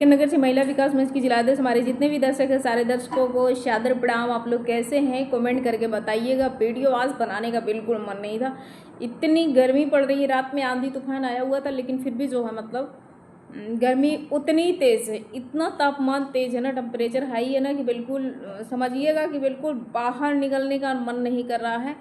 नगर से महिला विकास मंच की जिलाध्यक्ष हमारे जितने भी दर्शक हैं सारे दर्शकों को सादर प्रणाम। आप लोग कैसे हैं कमेंट करके बताइएगा। वीडियो आज बनाने का बिल्कुल मन नहीं था, इतनी गर्मी पड़ रही है। रात में आंधी तूफान आया हुआ था लेकिन फिर भी जो है मतलब गर्मी उतनी तेज़ है, इतना तापमान तेज़ है ना, टेम्परेचर हाई है ना कि बिल्कुल समझिएगा कि बिल्कुल बाहर निकलने का मन नहीं कर रहा है,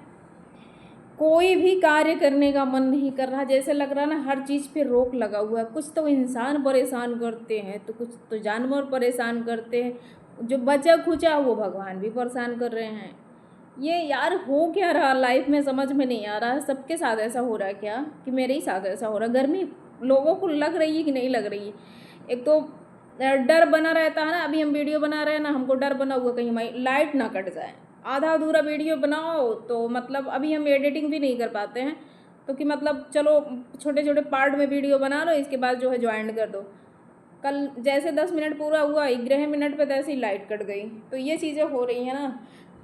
कोई भी कार्य करने का मन नहीं कर रहा। जैसे लग रहा ना हर चीज़ पे रोक लगा हुआ है। कुछ तो इंसान परेशान करते हैं तो कुछ तो जानवर परेशान करते हैं, जो बचा खुचा वो भगवान भी परेशान कर रहे हैं। ये यार हो क्या रहा लाइफ में समझ में नहीं आ रहा है। सबके साथ ऐसा हो रहा है क्या कि मेरे ही साथ ऐसा हो रहा है? गर्मी लोगों को लग रही है कि नहीं लग रही है? एक तो डर बना रहता है ना, अभी हम वीडियो बना रहे हैं ना, हमको डर बना हुआ कहीं हमारी लाइट ना कट जाए। आधा अधूरा वीडियो बनाओ तो मतलब अभी हम एडिटिंग भी नहीं कर पाते हैं, तो कि मतलब चलो छोटे छोटे पार्ट में वीडियो बना लो, इसके बाद जो है ज्वाइन कर दो। कल जैसे 10 मिनट पूरा हुआ, 11 मिनट पे जैसे ही लाइट कट गई। तो ये चीज़ें हो रही हैं ना,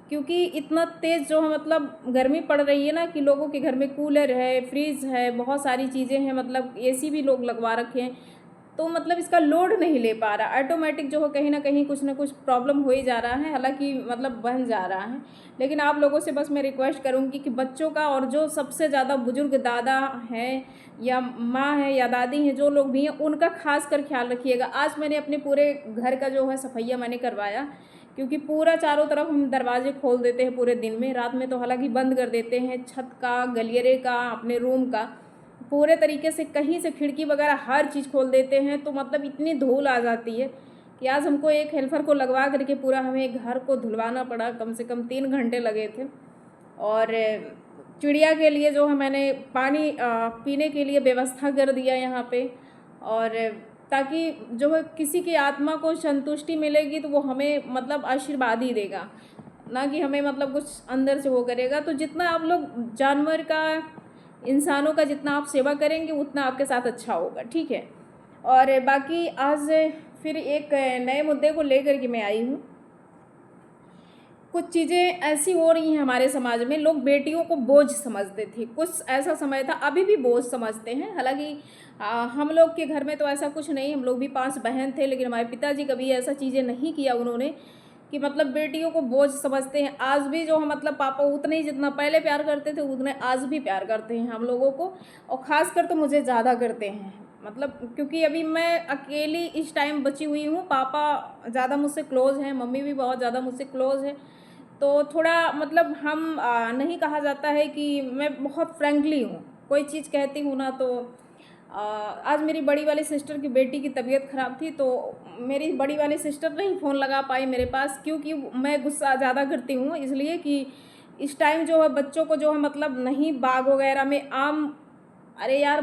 क्योंकि इतना तेज़ जो है मतलब गर्मी पड़ रही है ना कि लोगों के घर में कूलर है, फ्रिज है, बहुत सारी चीज़ें हैं, मतलब एसी भी लोग लगवा रखे हैं, तो मतलब इसका लोड नहीं ले पा रहा। ऑटोमेटिक जो है कहीं ना कुछ प्रॉब्लम हो ही जा रहा है, हालांकि मतलब बन जा रहा है। लेकिन आप लोगों से बस मैं रिक्वेस्ट करूंगी कि बच्चों का, और जो सबसे ज़्यादा बुजुर्ग दादा हैं या माँ है या दादी हैं, जो लोग भी हैं, उनका खास कर ख्याल रखिएगा। आज मैंने अपने पूरे घर का जो है सफाइया मैंने करवाया, क्योंकि पूरा चारों तरफ हम दरवाजे खोल देते हैं पूरे दिन में, रात में तो हालांकि बंद कर देते हैं। छत का, गलियरे का, अपने रूम का पूरे तरीके से, कहीं से खिड़की वगैरह हर चीज़ खोल देते हैं, तो मतलब इतनी धूल आ जाती है कि आज हमको एक हेल्पर को लगवा करके पूरा हमें घर को धुलवाना पड़ा। कम से कम 3 घंटे लगे थे। और चिड़िया के लिए जो है मैंने पानी पीने के लिए व्यवस्था कर दिया यहाँ पे, और ताकि जो है किसी की आत्मा को संतुष्टि मिलेगी तो वो हमें मतलब आशीर्वाद ही देगा, ना कि हमें मतलब कुछ अंदर से वो करेगा। तो जितना आप लोग जानवर का, इंसानों का जितना आप सेवा करेंगे उतना आपके साथ अच्छा होगा, ठीक है। और बाकी आज फिर एक नए मुद्दे को लेकर के मैं आई हूँ। कुछ चीज़ें ऐसी हो रही हैं हमारे समाज में, लोग बेटियों को बोझ समझते थे, कुछ ऐसा समय था, अभी भी बोझ समझते हैं। हालांकि हम लोग के घर में तो ऐसा कुछ नहीं, हम लोग भी 5 बहन थे, लेकिन हमारे पिताजी कभी ऐसा चीज़ें नहीं किया उन्होंने कि मतलब बेटियों को बोझ समझते हैं। आज भी जो है मतलब पापा उतने ही जितना पहले प्यार करते थे उतने आज भी प्यार करते हैं हम लोगों को, और ख़ासकर तो मुझे ज़्यादा करते हैं। मतलब क्योंकि अभी मैं अकेली इस टाइम बची हुई हूँ, पापा ज़्यादा मुझसे क्लोज़ हैं, मम्मी भी बहुत ज़्यादा मुझसे क्लोज़ है। तो थोड़ा मतलब हम नहीं कहा जाता है कि मैं बहुत फ्रेंकली हूँ, कोई चीज़ कहती हूँ ना तो आज मेरी बड़ी वाली सिस्टर की बेटी की तबीयत ख़राब थी, तो मेरी बड़ी वाली सिस्टर नहीं फ़ोन लगा पाई मेरे पास, क्योंकि मैं गुस्सा ज़्यादा करती हूँ, इसलिए कि इस टाइम जो है बच्चों को जो है मतलब नहीं बाग वगैरह में आम, अरे यार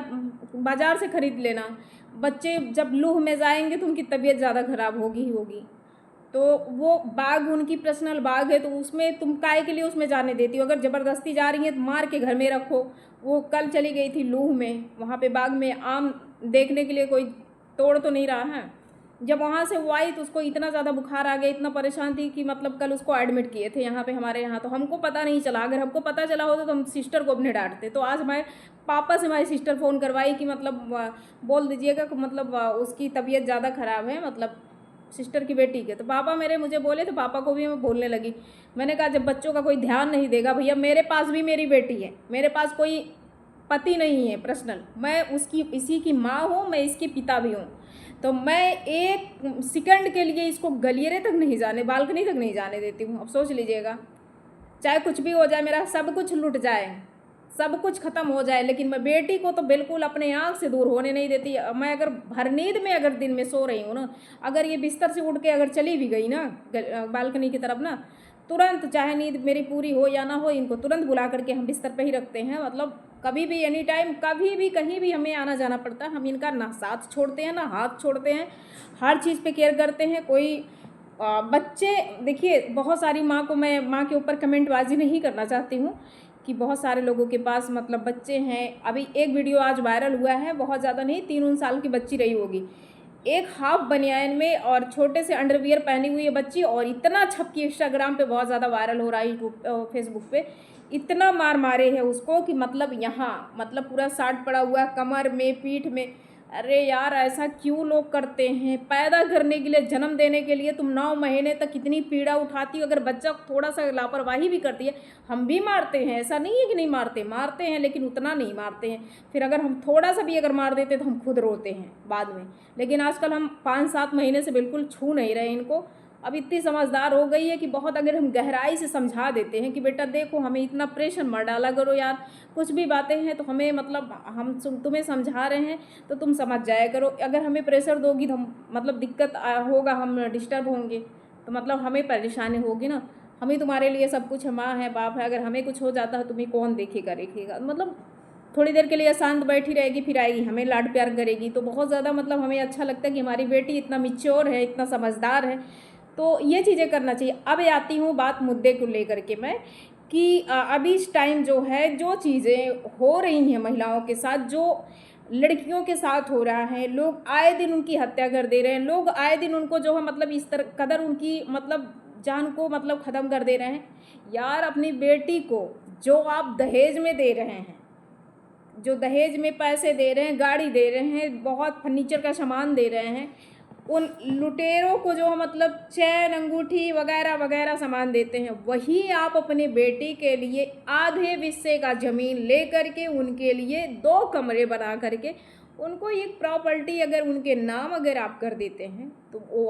बाज़ार से ख़रीद लेना। बच्चे जब लूह में जाएंगे तो उनकी तबीयत ज़्यादा ख़राब होगी ही होगी। तो वो बाग उनकी पर्सनल बाग है, तो उसमें तुम काहे के लिए उसमें जाने देती हो? अगर ज़बरदस्ती जा रही है तो मार के घर में रखो। वो कल चली गई थी लूह में, वहाँ पे बाग में आम देखने के लिए, कोई तोड़ तो नहीं रहा है। जब वहाँ से वो आई तो उसको इतना ज़्यादा बुखार आ गया, इतना परेशान थी कि मतलब कल उसको एडमिट किए थे यहाँ पे हमारे यहाँ। तो हमको पता नहीं चला, अगर हमको पता चला होता तो हम सिस्टर को अपने डांटते। तो आज मैं पापा से हमारी सिस्टर फ़ोन करवाई कि मतलब बोल दीजिएगा कि मतलब उसकी तबीयत ज़्यादा ख़राब है, मतलब सिस्टर की बेटी के। तो पापा मेरे मुझे बोले, तो पापा को भी मैं बोलने लगी। मैंने कहा जब बच्चों का कोई ध्यान नहीं देगा, भैया मेरे पास भी मेरी बेटी है, मेरे पास कोई पति नहीं है पर्सनल, मैं उसकी इसी की माँ हूँ, मैं इसके पिता भी हूँ। तो मैं एक सेकंड के लिए इसको गलियरे तक नहीं जाने, बालकनी तक नहीं जाने देती हूँ। अब सोच लीजिएगा, चाहे कुछ भी हो जाए, मेरा सब कुछ लुट जाए, सब कुछ ख़त्म हो जाए, लेकिन मैं बेटी को तो बिल्कुल अपने आँख से दूर होने नहीं देती। मैं अगर भर नींद में अगर दिन में सो रही हूँ ना, अगर ये बिस्तर से उठ के अगर चली भी गई ना बालकनी की तरफ ना, तुरंत चाहे नींद मेरी पूरी हो या ना हो, इनको तुरंत बुला करके हम बिस्तर पे ही रखते हैं। मतलब कभी भी एनी टाइम कभी भी कहीं भी हमें आना जाना पड़ता है, हम इनका ना साथ छोड़ते हैं ना हाथ छोड़ते हैं, हर चीज़ पे केयर करते हैं। कोई बच्चे देखिए, बहुत सारी माँ को मैं माँ के ऊपर कमेंटबाजी नहीं करना चाहती हूँ कि बहुत सारे लोगों के पास मतलब बच्चे हैं। अभी एक वीडियो आज वायरल हुआ है, बहुत ज़्यादा नहीं, 3 साल की बच्ची रही होगी, एक हाफ बनियान में और छोटे से अंडरवियर पहनी हुई है बच्ची, और इतना छपकी इंस्टाग्राम पे बहुत ज़्यादा वायरल हो रहा है, यूट्यूब फेसबुक पे इतना मार मारे है उसको कि मतलब यहाँ मतलब पूरा साट पड़ा हुआ है, कमर में, पीठ में। अरे यार ऐसा क्यों लोग करते हैं? पैदा करने के लिए, जन्म देने के लिए तुम 9 महीने तक कितनी पीड़ा उठाती हो। अगर बच्चा थोड़ा सा लापरवाही भी करती है, हम भी मारते हैं, ऐसा नहीं है कि नहीं मारते, मारते हैं लेकिन उतना नहीं मारते हैं। फिर अगर हम थोड़ा सा भी अगर मार देते तो हम खुद रोते हैं बाद में। लेकिन आजकल हम 5-7 महीने से बिल्कुल छू नहीं रहे इनको। अब इतनी समझदार हो गई है कि बहुत अगर हम गहराई से समझा देते हैं कि बेटा देखो, हमें इतना प्रेशर मत डाला करो यार, कुछ भी बातें हैं तो हमें मतलब हम तुम्हें समझा रहे हैं तो तुम समझ जाया करो। अगर हमें प्रेशर दोगी तो हम मतलब दिक्कत होगा, हम डिस्टर्ब होंगे, तो मतलब हमें परेशानी होगी ना। हम ही तुम्हारे लिए सब कुछ है, माँ है, बाप है। अगर हमें कुछ हो जाता है तुम्हें कौन देखेगा रेखेगा। मतलब थोड़ी देर के लिए शांत बैठी रहेगी, फिर आएगी हमें लाड प्यार करेगी। तो बहुत ज़्यादा मतलब हमें अच्छा लगता है कि हमारी बेटी इतना मैच्योर है, इतना समझदार है। तो ये चीज़ें करना चाहिए। अब आती हूँ बात मुद्दे को लेकर के मैं कि अभी इस टाइम जो है, जो चीज़ें हो रही हैं महिलाओं के साथ, जो लड़कियों के साथ हो रहा है, लोग आए दिन उनकी हत्या कर दे रहे हैं, लोग आए दिन उनको जो है मतलब इस तरह कदर उनकी मतलब जान को मतलब ख़त्म कर दे रहे हैं। यार अपनी बेटी को जो आप दहेज में दे रहे हैं, जो दहेज में पैसे दे रहे हैं, गाड़ी दे रहे हैं, बहुत फर्नीचर का सामान दे रहे हैं, उन लुटेरों को जो मतलब चैन अंगूठी वगैरह वगैरह सामान देते हैं, वही आप अपनी बेटी के लिए आधे हिस्से का ज़मीन ले करके उनके लिए 2 कमरे बना करके उनको एक प्रॉपर्टी अगर उनके नाम अगर आप कर देते हैं तो वो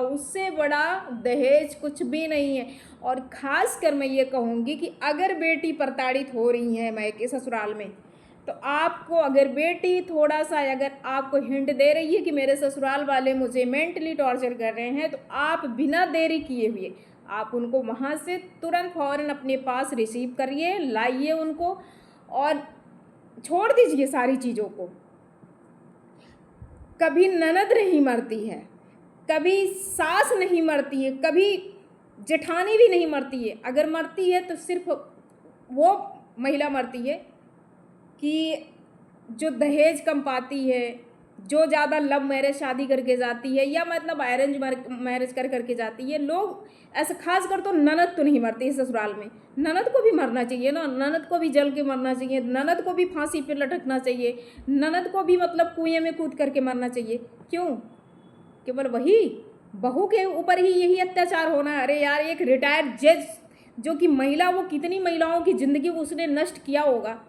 उससे बड़ा दहेज कुछ भी नहीं है। और ख़ास कर मैं ये कहूँगी कि अगर बेटी प्रताड़ित हो रही है मायके ससुराल में, तो आपको अगर बेटी थोड़ा सा अगर आपको हिंट दे रही है कि मेरे ससुराल वाले मुझे मेंटली टॉर्चर कर रहे हैं, तो आप बिना देरी किए हुए आप उनको वहाँ से तुरंत फ़ौरन अपने पास रिसीव करिए, लाइए उनको और छोड़ दीजिए सारी चीज़ों को। कभी ननद नहीं मरती है, कभी सास नहीं मरती है, कभी जेठानी भी नहीं मरती है। अगर मरती है तो सिर्फ वो महिला मरती है कि जो दहेज कम पाती है, जो ज़्यादा लव मैरिज शादी करके जाती है या मतलब अरेंज मैरिज कर करके जाती है। लोग ऐसा खास कर तो ननद तो नहीं मरती है ससुराल में। ननद को भी मरना चाहिए ना, ननद को भी जल के मरना चाहिए, ननद को भी फांसी पे लटकना चाहिए, ननद को भी मतलब कुएं में कूद करके मरना चाहिए। क्यों? केवल वही बहू के ऊपर ही यही अत्याचार होना है? अरे यार, एक रिटायर्ड जज जो कि महिला, वो कितनी महिलाओं की ज़िंदगी उसने नष्ट किया होगा,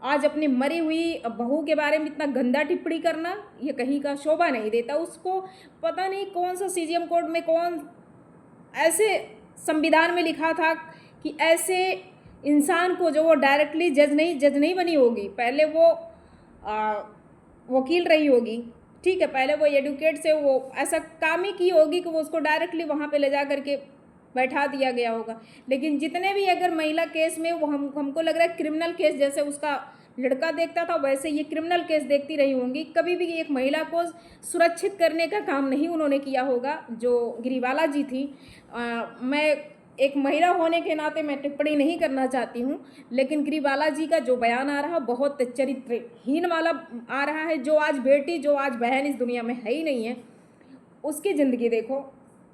आज अपनी मरी हुई बहू के बारे में इतना गंदा टिप्पणी करना, ये कहीं का शोभा नहीं देता। उसको पता नहीं कौन सा सीजीएम कोड में कौन ऐसे संविधान में लिखा था कि ऐसे इंसान को जो वो डायरेक्टली जज नहीं बनी होगी, पहले वो वकील रही होगी, ठीक है, पहले वो एडवोकेट से वो ऐसा काम ही की होगी कि वो उसको डायरेक्टली वहाँ पे ले जा करके बैठा दिया गया होगा। लेकिन जितने भी अगर महिला केस में वो हमको लग रहा है क्रिमिनल केस जैसे उसका लड़का देखता था, वैसे ये क्रिमिनल केस देखती रही होंगी। कभी भी एक महिला को सुरक्षित करने का काम नहीं उन्होंने किया होगा जो गिरिबाला जी थी। मैं एक महिला होने के नाते मैं टिप्पणी नहीं करना चाहती हूँ, लेकिन गिरिबाला जी का जो बयान आ रहा बहुत चरित्रहीन वाला आ रहा है। जो आज बेटी, जो आज बहन इस दुनिया में है ही नहीं है, उसकी ज़िंदगी देखो।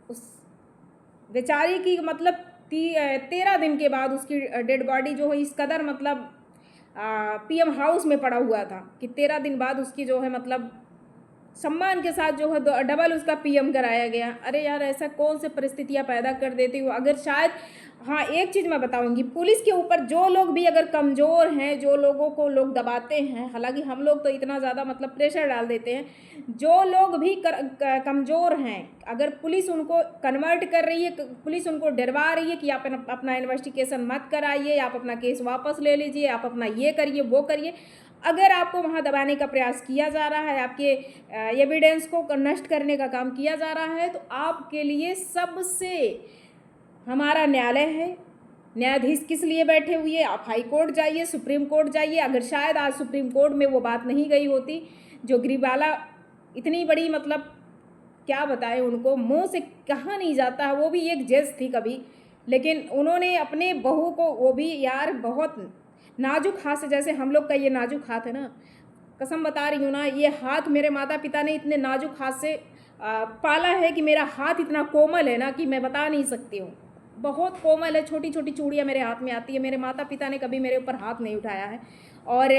उस बेचारी की मतलब 13 दिन के बाद उसकी डेड बॉडी जो है इस कदर मतलब पीएम हाउस में पड़ा हुआ था कि 13 दिन बाद उसकी जो है मतलब सम्मान के साथ जो है डबल उसका पीएम कराया गया। अरे यार, ऐसा कौन से परिस्थितियां पैदा कर देती हो। अगर शायद, हाँ एक चीज़ मैं बताऊंगी, पुलिस के ऊपर जो लोग भी अगर कमज़ोर हैं, जो लोगों को लोग दबाते हैं, हालांकि हम लोग तो इतना ज़्यादा मतलब प्रेशर डाल देते हैं, जो लोग भी कमज़ोर हैं, अगर पुलिस उनको कन्वर्ट कर रही है, पुलिस उनको डरवा रही है कि आप अपना इन्वेस्टिगेशन मत कराइए, आप अपना केस वापस ले लीजिए, आप अपना ये करिए वो करिए, अगर आपको वहाँ दबाने का प्रयास किया जा रहा है, आपके एविडेंस को नष्ट करने का काम किया जा रहा है, तो आपके लिए सबसे हमारा न्यायालय है। न्यायाधीश किस लिए बैठे हुए? आप हाई कोर्ट जाइए, सुप्रीम कोर्ट जाइए। अगर शायद आज सुप्रीम कोर्ट में वो बात नहीं गई होती, जो गिरिबाला इतनी बड़ी मतलब क्या बताएं, उनको मुंह से कहा नहीं जाता है, वो भी एक जज थी कभी, लेकिन उन्होंने अपने बहू को, वो भी यार बहुत नाजुक हाथ से, जैसे हम लोग का ये नाजुक हाथ है ना, कसम बता रही हूँ ना, ये हाथ मेरे माता पिता ने इतने नाजुक हाथ से पाला है कि मेरा हाथ इतना कोमल है ना कि मैं बता नहीं सकती हूँ। बहुत कोमल है, छोटी छोटी चूड़ियाँ मेरे हाथ में आती है। मेरे माता पिता ने कभी मेरे ऊपर हाथ नहीं उठाया है। और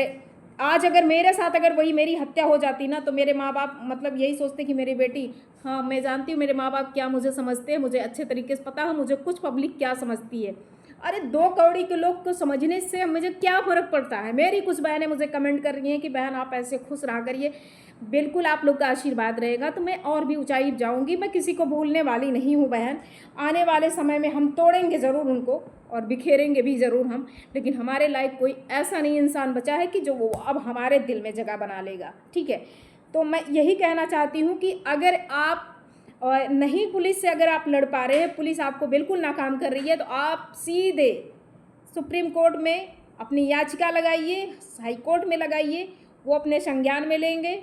आज अगर मेरे साथ अगर वही मेरी हत्या हो जाती ना, तो मेरे माँ बाप मतलब यही सोचते कि मेरी बेटी, हाँ मैं जानती हूँ मेरे माँ बाप क्या मुझे समझते हैं, मुझे अच्छे तरीके से पता है मुझे कुछ पब्लिक क्या समझती है। अरे 2 कौड़ी के लोग को समझने से मुझे क्या फ़र्क पड़ता है। मेरी कुछ बहनें मुझे कमेंट कर रही हैं कि बहन आप ऐसे खुश रहा करिए, बिल्कुल आप लोग का आशीर्वाद रहेगा तो मैं और भी ऊंचाई जाऊंगी। मैं किसी को भूलने वाली नहीं हूँ बहन। आने वाले समय में हम तोड़ेंगे ज़रूर उनको और बिखेरेंगे भी ज़रूर हम, लेकिन हमारे लायक कोई ऐसा नहीं इंसान बचा है कि जो वो अब हमारे दिल में जगह बना लेगा, ठीक है। तो मैं यही कहना चाहती हूँ कि अगर आप नहीं पुलिस से अगर आप लड़ पा रहे हैं, पुलिस आपको बिल्कुल नाकाम कर रही है, तो आप सीधे सुप्रीम कोर्ट में अपनी याचिका लगाइए, हाई कोर्ट में लगाइए, वो अपने संज्ञान में लेंगे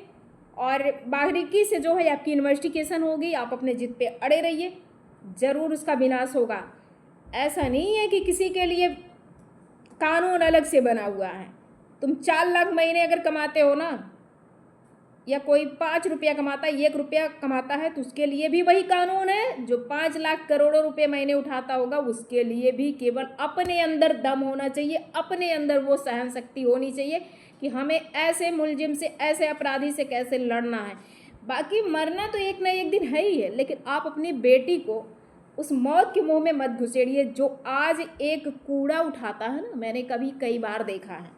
और बारीकी से जो है आपकी इन्वेस्टिगेशन होगी। आप अपने जिद पे अड़े रहिए, ज़रूर उसका विनाश होगा। ऐसा नहीं है कि किसी के लिए कानून अलग से बना हुआ है। तुम 4 लाख महीने अगर कमाते हो ना, या कोई 5 रुपया कमाता है, 1 रुपया कमाता है, तो उसके लिए भी वही कानून है। जो 5 लाख करोड़ों रुपए महीने उठाता होगा उसके लिए भी केवल अपने अंदर दम होना चाहिए, अपने अंदर वो सहन शक्ति होनी चाहिए कि हमें ऐसे मुलजिम से, ऐसे अपराधी से कैसे लड़ना है। बाकी मरना तो एक ना एक दिन है ही है, लेकिन आप अपनी बेटी को उस मौत के मुंह में मत घुसेड़िए जो आज एक कूड़ा उठाता है ना। मैंने कई बार देखा है।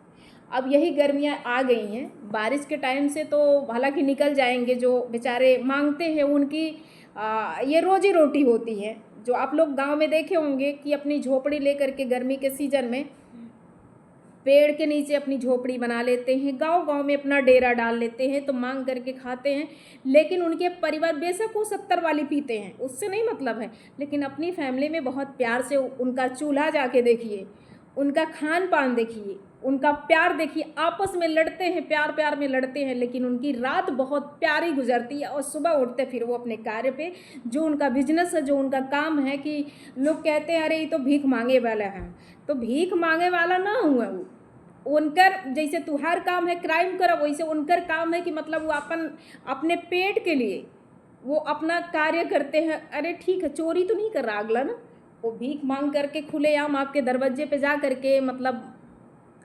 अब यही गर्मियाँ आ गई हैं, बारिश के टाइम से तो हालांकि निकल जाएंगे, जो बेचारे मांगते हैं उनकी ये रोजी रोटी होती है। जो आप लोग गांव में देखे होंगे कि अपनी झोपड़ी लेकर के गर्मी के सीजन में पेड़ के नीचे अपनी झोपड़ी बना लेते हैं, गांव गांव में अपना डेरा डाल लेते हैं, तो मांग करके खाते हैं। लेकिन उनके परिवार बेशक वो 70 वाली पीते हैं, उससे नहीं मतलब है, लेकिन अपनी फैमिली में बहुत प्यार से उनका चूल्हा जाके देखिए, उनका खान पान देखिए, उनका प्यार देखिए। आपस में लड़ते हैं, प्यार प्यार में लड़ते हैं, लेकिन उनकी रात बहुत प्यारी गुजरती है और सुबह उठते फिर वो अपने कार्य पे, जो उनका बिजनेस है, जो उनका काम है। कि लोग कहते हैं अरे ये तो भीख मांगे वाला है, तो भीख मांगे वाला ना हुआ वो। उनकर जैसे तुहार काम है क्राइम करो, वैसे उनकर काम है कि मतलब वो अपने पेट के लिए वो अपना कार्य करते हैं। अरे ठीक है, चोरी तो नहीं कर रहा अगला ना, वो भीख मांग करके खुलेआम आपके दरवाजे पे जा करके मतलब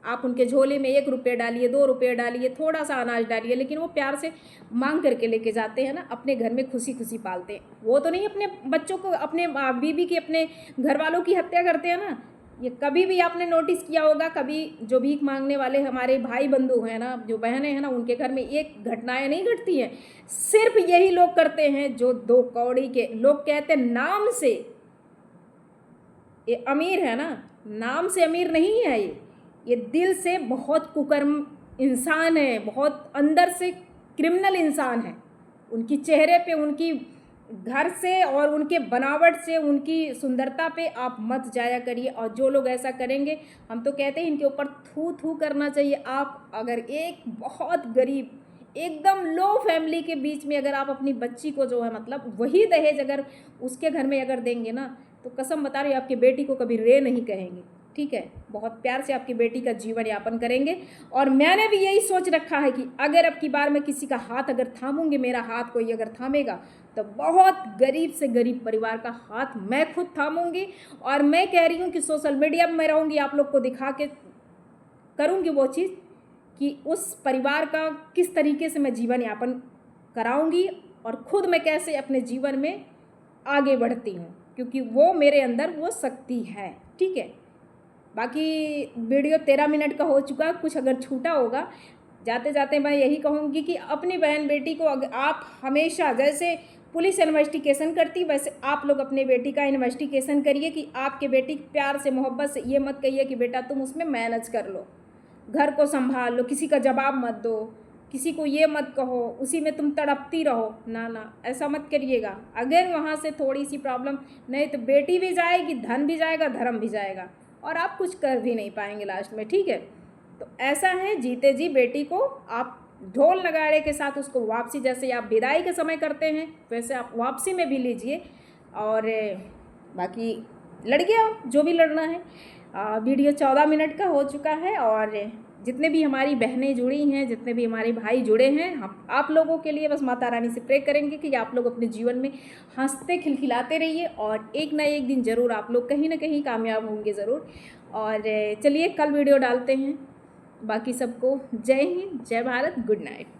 आप उनके झोले में 1 रुपये डालिए, 2 रुपये डालिए, थोड़ा सा अनाज डालिए, लेकिन वो प्यार से मांग करके लेके जाते हैं ना, अपने घर में खुशी खुशी पालते हैं। वो तो नहीं अपने बच्चों को, अपने बीवी की, अपने घर वालों की हत्या करते हैं ना। ये कभी भी आपने नोटिस किया होगा, कभी जो भीख मांगने वाले हमारे भाई बंधु हैं ना, जो बहनें हैं ना, उनके घर में एक घटनाएं नहीं घटती हैं। सिर्फ यही लोग करते हैं जो 2 कौड़ी के लोग कहते हैं नाम से ये अमीर है ना, नाम से अमीर नहीं है ये दिल से बहुत कुकर्म इंसान है, बहुत अंदर से क्रिमिनल इंसान है। उनकी चेहरे पे, उनकी घर से और उनके बनावट से, उनकी सुंदरता पे आप मत जाया करिए। और जो लोग ऐसा करेंगे, हम तो कहते हैं इनके ऊपर थू थू करना चाहिए। आप अगर एक बहुत गरीब, एकदम लो फैमिली के बीच में अगर आप अपनी बच्ची को जो है मतलब वही दहेज अगर उसके घर में अगर देंगे ना, तो कसम बता रही हूँ आपकी बेटी को कभी रे नहीं कहेंगे, ठीक है। बहुत प्यार से आपकी बेटी का जीवन यापन करेंगे। और मैंने भी यही सोच रखा है कि अगर अब की बार मैं किसी का हाथ अगर थामूंगी, मेरा हाथ कोई अगर थामेगा, तो बहुत गरीब से गरीब परिवार का हाथ मैं खुद थामूंगी। और मैं कह रही हूँ कि सोशल मीडिया में मैं रहूँगी, आप लोग को दिखा के करूँगी वो चीज़ कि उस परिवार का किस तरीके से मैं जीवन यापन कराऊँगी और ख़ुद मैं कैसे अपने जीवन में आगे बढ़ती हूँ, क्योंकि वो मेरे अंदर वो शक्ति है, ठीक है। बाकी वीडियो 13 मिनट का हो चुका, कुछ अगर छूटा होगा, जाते जाते मैं यही कहूँगी कि अपनी बहन बेटी को अगर आप हमेशा, जैसे पुलिस इन्वेस्टिगेशन करती वैसे आप लोग अपने बेटी का इन्वेस्टिगेशन करिए कि आपके बेटी प्यार से, मोहब्बत से, ये मत कहिए कि बेटा तुम उसमें मैनेज कर लो, घर को संभाल लो, किसी का जवाब मत दो, किसी को ये मत कहो, उसी में तुम तड़पती रहो, ना ना ऐसा मत करिएगा। अगर वहाँ से थोड़ी सी प्रॉब्लम, नहीं तो बेटी भी जाएगी, धन भी जाएगा, धर्म भी जाएगा, और आप कुछ कर भी नहीं पाएंगे लास्ट में, ठीक है। तो ऐसा है, जीते जी बेटी को आप ढोल नगाड़े के साथ उसको वापसी, जैसे आप विदाई के समय करते हैं वैसे आप वापसी में भी लीजिए। और बाकी लड़ गया जो भी लड़ना है। वीडियो 14 मिनट का हो चुका है। और जितने भी हमारी बहनें जुड़ी हैं, जितने भी हमारे भाई जुड़े हैं, हम आप लोगों के लिए बस माता रानी से प्रे करेंगे कि आप लोग अपने जीवन में हंसते खिलखिलाते रहिए और एक ना एक दिन ज़रूर आप लोग कहीं ना कहीं कामयाब होंगे ज़रूर। और चलिए कल वीडियो डालते हैं, बाकी सबको जय हिंद, जय भारत, गुड नाइट।